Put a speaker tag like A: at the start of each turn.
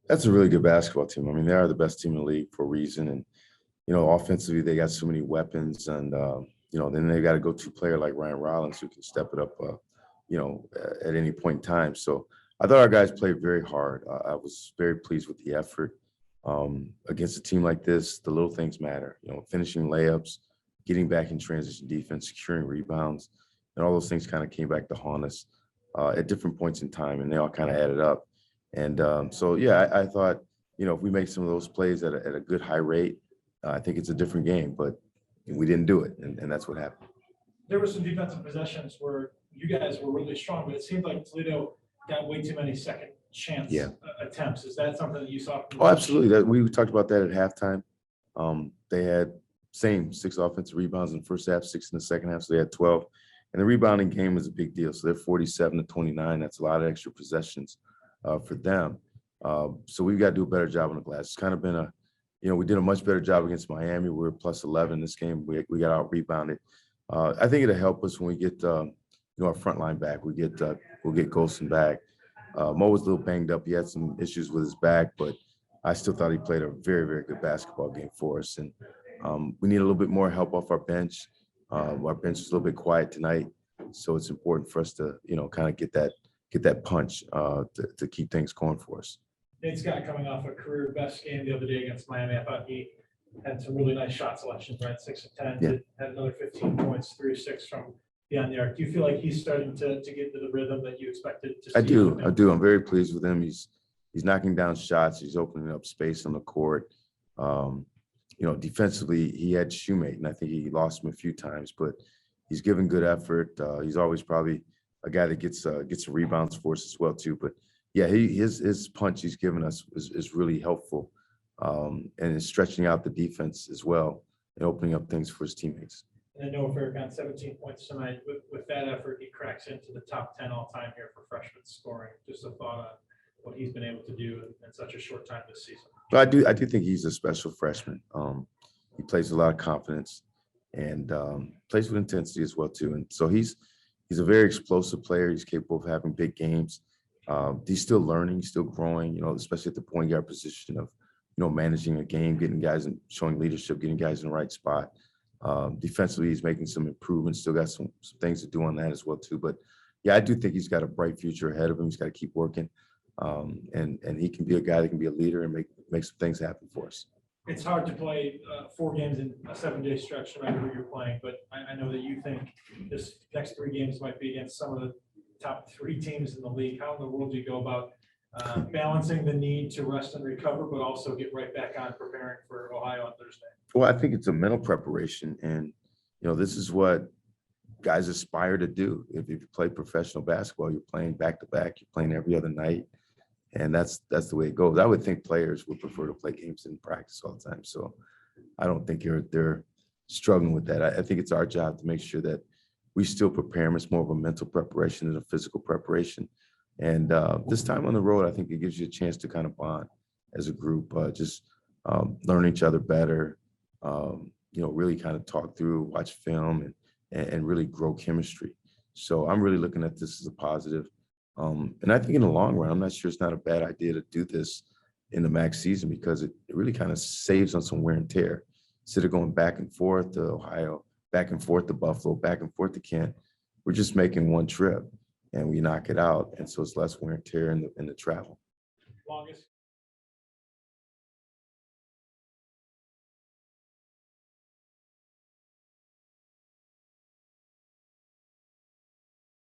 A: That's a really good basketball team. I mean, they are the best team in the league for a reason. And, offensively, they got so many weapons. And, then they got a go-to player like Ryan Rollins who can step it up, at any point in time. So I thought our guys played very hard. I was very pleased with the effort. Against a team like this, the little things matter, finishing layups, getting back in transition defense, securing rebounds, and all those things kind of came back to haunt us at different points in time, and they all kind of added up. And I thought, if we make some of those plays at a good high rate, I think it's a different game, but we didn't do it, and that's what happened.
B: There were some defensive possessions where you guys were really strong, but it seemed like Toledo got way too many second chance attempts. Is that something that you saw?
A: Oh, absolutely. We talked about that at halftime. They had same 6 offensive rebounds in the first half, 6 in the second half, so they had 12. And the rebounding game was a big deal. So they're 47-29. That's a lot of extra possessions for them. So we've got to do a better job on the glass. It's kind of been we did a much better job against Miami. We were plus 11 this game. We got out rebounded. I think it'll help us when we get our front line back. We'll get Golson back. Mo was a little banged up. He had some issues with his back, but I still thought he played a very, very good basketball game for us. And we need a little bit more help off our bench. Our bench is a little bit quiet tonight, so it's important for us to, kind of get that punch to keep things going for us.
B: Nate Scott coming off a career best game the other day against Miami. I thought he had some really nice shot selections, right? 6 of 10, had another 15 points, 3 of 6 from beyond the arc. Do you feel like he's starting to get into the rhythm that you expected to see?
A: I do. I'm very pleased with him. He's knocking down shots. He's opening up space on the court. Defensively, he had Shoemate, and I think he lost him a few times, but he's given good effort. He's always probably a guy that gets some rebounds for us as well, too. But, yeah, his punch he's given us is really helpful, and is stretching out the defense as well and opening up things for his teammates.
B: And Noah Farrakhan, 17 points tonight. With that effort, he cracks into the top 10 all-time here for freshman scoring. Just a thought on what he's been able to do in such a short time this season.
A: I do think he's a special freshman. He plays with a lot of confidence and plays with intensity as well too. And so he's a very explosive player. He's capable of having big games. He's still learning, still growing. Especially at the point guard position of managing a game, getting guys and showing leadership, getting guys in the right spot. Defensively, he's making some improvements. Still got some things to do on that as well too. But yeah, I do think he's got a bright future ahead of him. He's got to keep working. And he can be a guy that can be a leader and make some things happen for us.
B: It's hard to play 4 games in a 7-day stretch, no matter who you're playing. But I know that you think this next 3 games might be against some of the top 3 teams in the league. How in the world do you go about balancing the need to rest and recover, but also get right back on preparing for Ohio on Thursday?
A: Well, I think it's a mental preparation, and this is what guys aspire to do. If you play professional basketball, you're playing back to back. You're playing every other night. And that's the way it goes. I would think players would prefer to play games in practice all the time. So I don't think they're struggling with that. I think it's our job to make sure that we still prepare them. It's more of a mental preparation than a physical preparation. And this time on the road, I think it gives you a chance to kind of bond as a group, just learn each other better, really kind of talk through, watch film, and really grow chemistry. So I'm really looking at this as a positive. And I think in the long run, I'm not sure it's not a bad idea to do this in the MAC season because it really kind of saves on some wear and tear. Instead of going back and forth to Ohio, back and forth to Buffalo, back and forth to Kent, we're just making one trip and we knock it out. And so it's less wear and tear in the travel.
B: Longest